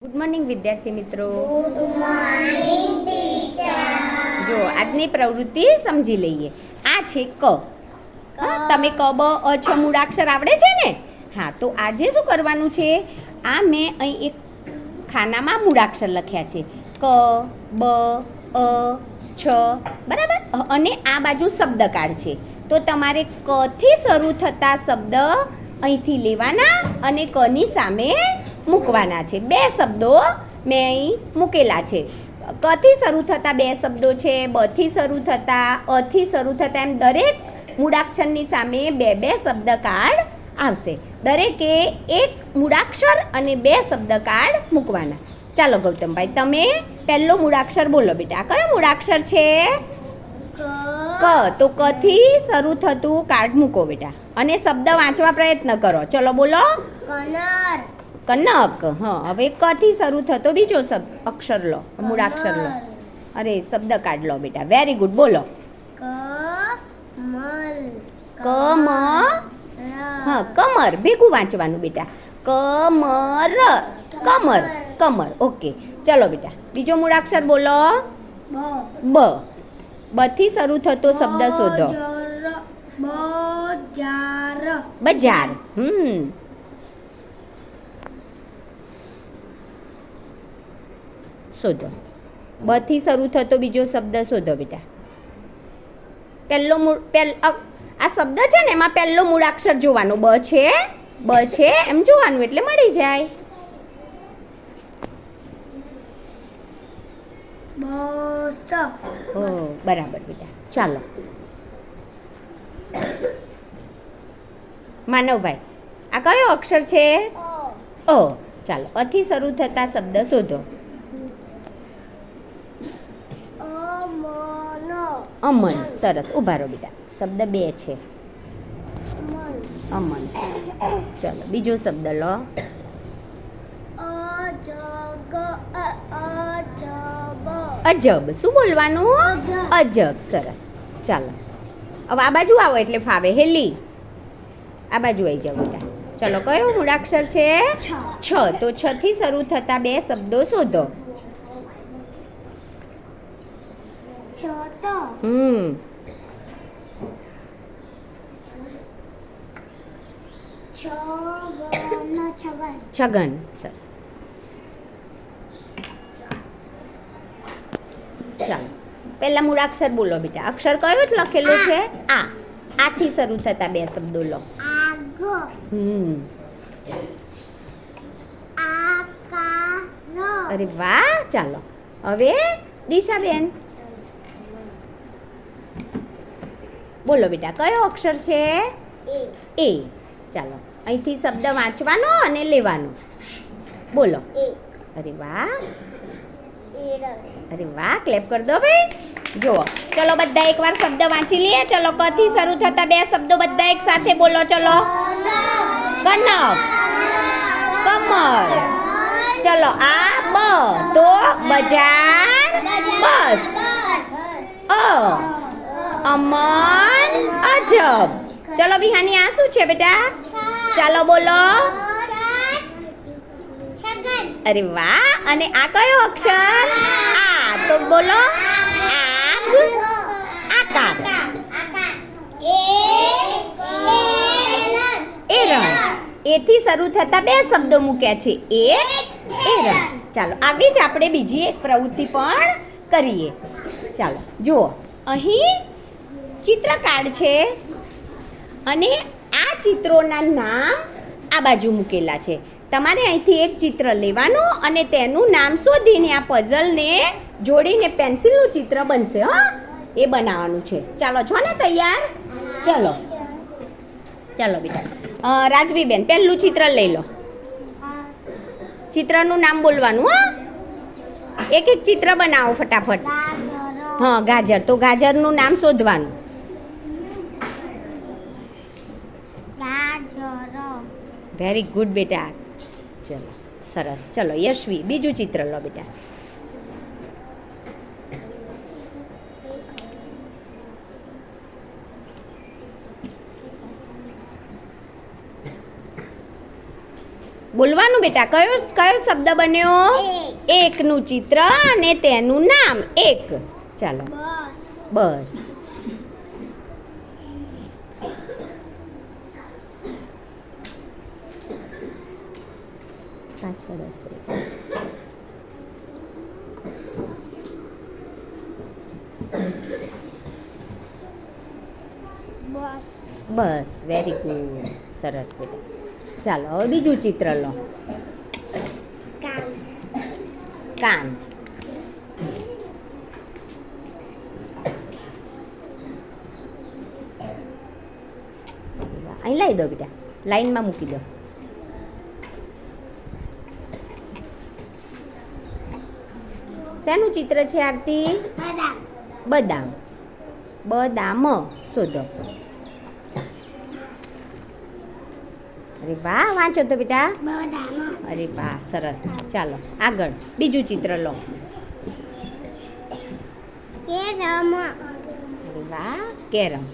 Good morning વિદ્યાર્થી મિત્રો. Good morning teacher. જો આજની પ્રવૃત્તિ સમજી લઈએ. આ છે ક. તમે ક બ અ છ મૂળાક્ષર આવડે છે ને? હા, તો આજે શું કરવાનું છે? આ મેં અહીં એક ખાનામાં મૂળાક્ષર લખ્યા છે. ક બ અ છ, બરાબર. અને આ બાજુ શબ્દકાળ છે. તો તમારે ક થી શરૂ થતા શબ્દ અહીંથી લેવાના અને કની સામે મૂકવાના છે. બે શબ્દો મેં અહીં મૂકેલા છે. ક થી શરૂ થતા બે શબ્દો છે, બ થી શરૂ થતા, અ થી શરૂ થતા, એમ દરેક મૂળાક્ષરની સામે બે બે શબ્દકાળ આવશે. દરેકે એક મૂળાક્ષર અને બે શબ્દકાળ મૂકવાના. ચાલો ગૌતમભાઈ, તમે પહેલો મૂળાક્ષર બોલો બેટા. કયો મૂળાક્ષર છે? ક. તો ક થી શરૂ થતું કાર્ડ મૂકો બેટા અને શબ્દ વાંચવા પ્રયત્ન કરો. ચલો બોલો. કનર. કનક. હા, હવે ક થી શરૂ થતો બીજો અક્ષર લો, મૂળાક્ષર લો. અરે શબ્દ કાર્ડ લો બેટા. વેરી ગુડ, બોલો. કમલ. કમર. હા, કમર ભેગું વાંચવાનું બેટા. કમર. કમર. કમર. ઓકે, ચલો બેટા બીજો મૂળાક્ષર બોલો. બ. બ થી શરૂ થતો શબ્દ શોધો. બજાર. બજાર. શોધો. બ થી શરૂ થતો બીજો શબ્દ શોધો બેટા. આ શબ્દ છે ને, એમાં પહેલો મૂળાક્ષર જોવાનો. બ છે એમ જોવાનું એટલે મળી જાય. બસ. ઓ, બરાબર બેટા. ચાલો માનવભાઈ, આ કયો અક્ષર છે? અ. ચાલો, અ થી શરૂ થતા શબ્દ શોધો. અમન. સરસ, ઊભા રહો બેટા. શબ્દ બે છે. અમન. ચલો બીજો શબ્દ લો. અજબ. શું બોલવાનું? અજબ. સરસ. ચાલો હવે આ બાજુ આવો એટલે ફાવે. હેલી, આ બાજુ આવી જાઓ બેટા. ચલો, કયો મૂળાક્ષર છે? છ. તો છ થી શરૂ થતા બે શબ્દો શોધો. છગન. સરસ. ચાલો પહેલા મૂળાક્ષર બોલો બેટા. અક્ષર કયો જ લખેલો છે? આ. આ થી શરૂ થતા બે શબ્દો લો. અરે વાહ. ચાલો હવે દિશાબેન બોલો બેટા. કયો અક્ષર છે? એ. ચાલો અહીંથી શબ્દ વાંચવાનો અને લેવાનો. બોલો. અરે વાહ. અરે વાહ, ક્લેપ કરી દો ભાઈ. જુઓ, ચલો બધા એકવાર શબ્દ વાંચી લઈએ. ચલો, ક થી શરૂ થતા બે શબ્દો બધા એક સાથે બોલો. ચલો. કનક. કમર. ચલો, આ બ. તો બજાર. બસ. અ. અમન. અજબ. ચલો વિહાની, આ શું છે બેટા? ચાલો બોલો. અરે વાહ. અને આ કયો અક્ષર? આ. તો બોલો. આગ. આકાર. એરણ. એ થી શરૂ થતા બે શબ્દો મૂક્યા છે. એરણ. ચાલો, આવી જ આપણે બીજી એક પ્રવૃત્તિ પણ કરીએ. ચાલો જુઓ, અહીં ચિત્ર કાર્ડ છે અને આ ચિત્રોના નામ આ બાજુ મૂકેલા છે. તમારે અહીંથી એક ચિત્ર લેવાનું અને તેનું નામ શોધીને આ પઝલને જોડીને પેન્સિલનું ચિત્ર બનશે. હા, એ બનાવવાનું છે. ચાલો, છો ને તૈયાર? ચલો ચાલો બેટા. રાજવીબેન, પહેલું ચિત્ર લઈ લો. ચિત્રનું નામ બોલવાનું. હા, એક એક ચિત્ર બનાવો ફટાફટ. હા, ગાજર. તો ગાજરનું નામ શોધવાનું. વેરી ગુડ બેટા. ચલો સરસ. ચલો યશવી, બીજું ચિત્ર લો બેટા. બોલવાનું બેટા, કયો કયો શબ્દ બન્યો? એકનું ચિત્ર અને તેનું નામ એક. ચાલો, બસ. પાછળ હશે. બસ, વેરી ગુડ, સરસ બેટા. ચાલો, હવે બીજું ચિત્ર લો. કાન. અહીં લાવી દો બેટા, લાઈનમાં મૂકી દો. શેનું ચિત્ર છે આરતી? બદામ. બદામ શોધો. અરે વાહ, વાંચો તો બેટા. અરે વાહ, સરસ. ચાલો આગળ બીજું ચિત્ર લો. અરે વાહ, કેરમ.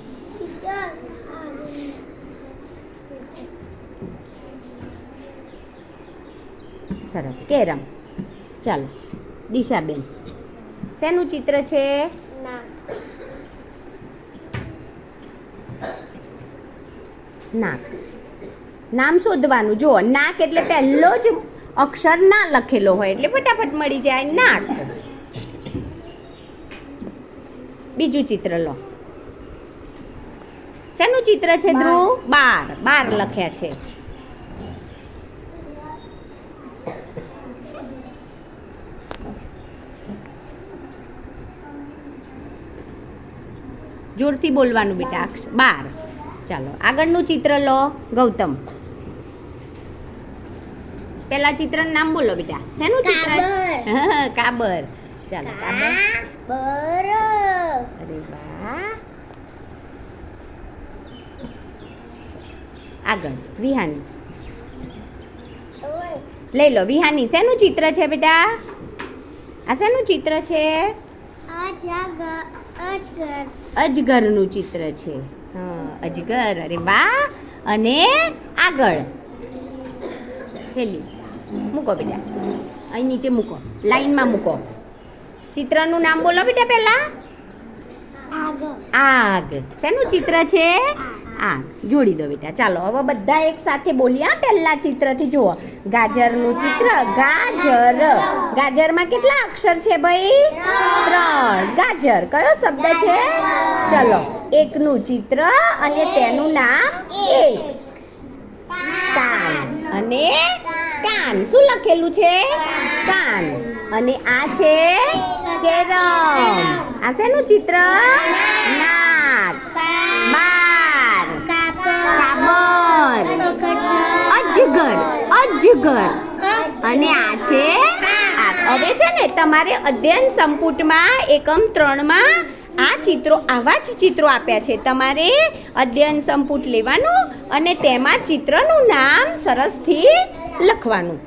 સરસ, કેરમ. ચાલો દિશાબેન, શેનું ચિત્ર છે? નાક. નામ શોધવાનું. જુઓ, નાક એટલે પહેલો જ અક્ષર ના લખેલો હોય એટલે ફટાફટ મળી જાય. નાક. બીજું ચિત્ર લો. શેનું ચિત્ર છે ધ્રુવ? બાર. બાર લખ્યા છે. જોરથી બોલવાનું બેટા, અક્ષર બાર. ચાલો આગળનું ચિત્ર લો. ગૌતમ, પેલા ચિત્રનું નામ બોલો બેટા. શેનું ચિત્ર છે? કાબર. ચાલો, કાબર. અરે વાહ. આગળ વિહાની. લઈ લો વિહાની, શેનું ચિત્ર છે બેટા? આ શેનું ચિત્ર છે? અજગરનું ચિત્ર છે. હા, અજગર. અરે વાહ. અને આગળ થેલી મૂકો બેટા, અહીં નીચે મૂકો, લાઈનમાં મૂકો. ચિત્રનું નામ બોલો બેટા પહેલા. આગ. શેનું ચિત્ર છે? આગ. જોડી દો બેટા. ચાલો હવે બધા એક સાથે બોલ્યા પહેલા ચિત્રથી. જુઓ, ગાજરનું ચિત્ર. ગાજર. ગાજરમાં કેટલા અક્ષર છે ભાઈ? 3. ગાજર કયો શબ્દ છે? ચલો, એકનું ચિત્ર અને તેનું નામ એક. કાન. અને કાન. શું લખેલું છે? કાન. અને આ છે કેરમ. આ શેનું ચિત્ર? નાક. બાર. કાબર. અજગર. અજગર. અને આ છે આગ. હવે છે ને તમારે અધ્યયન સંપુટમાં એકમ 3માં આ ચિત્રો, આવા જ ચિત્રો આપ્યા છે. તમારે અધ્યયન સંપુટ લેવાનું અને તેમાં ચિત્રનું નામ સરસથી લખવાનું.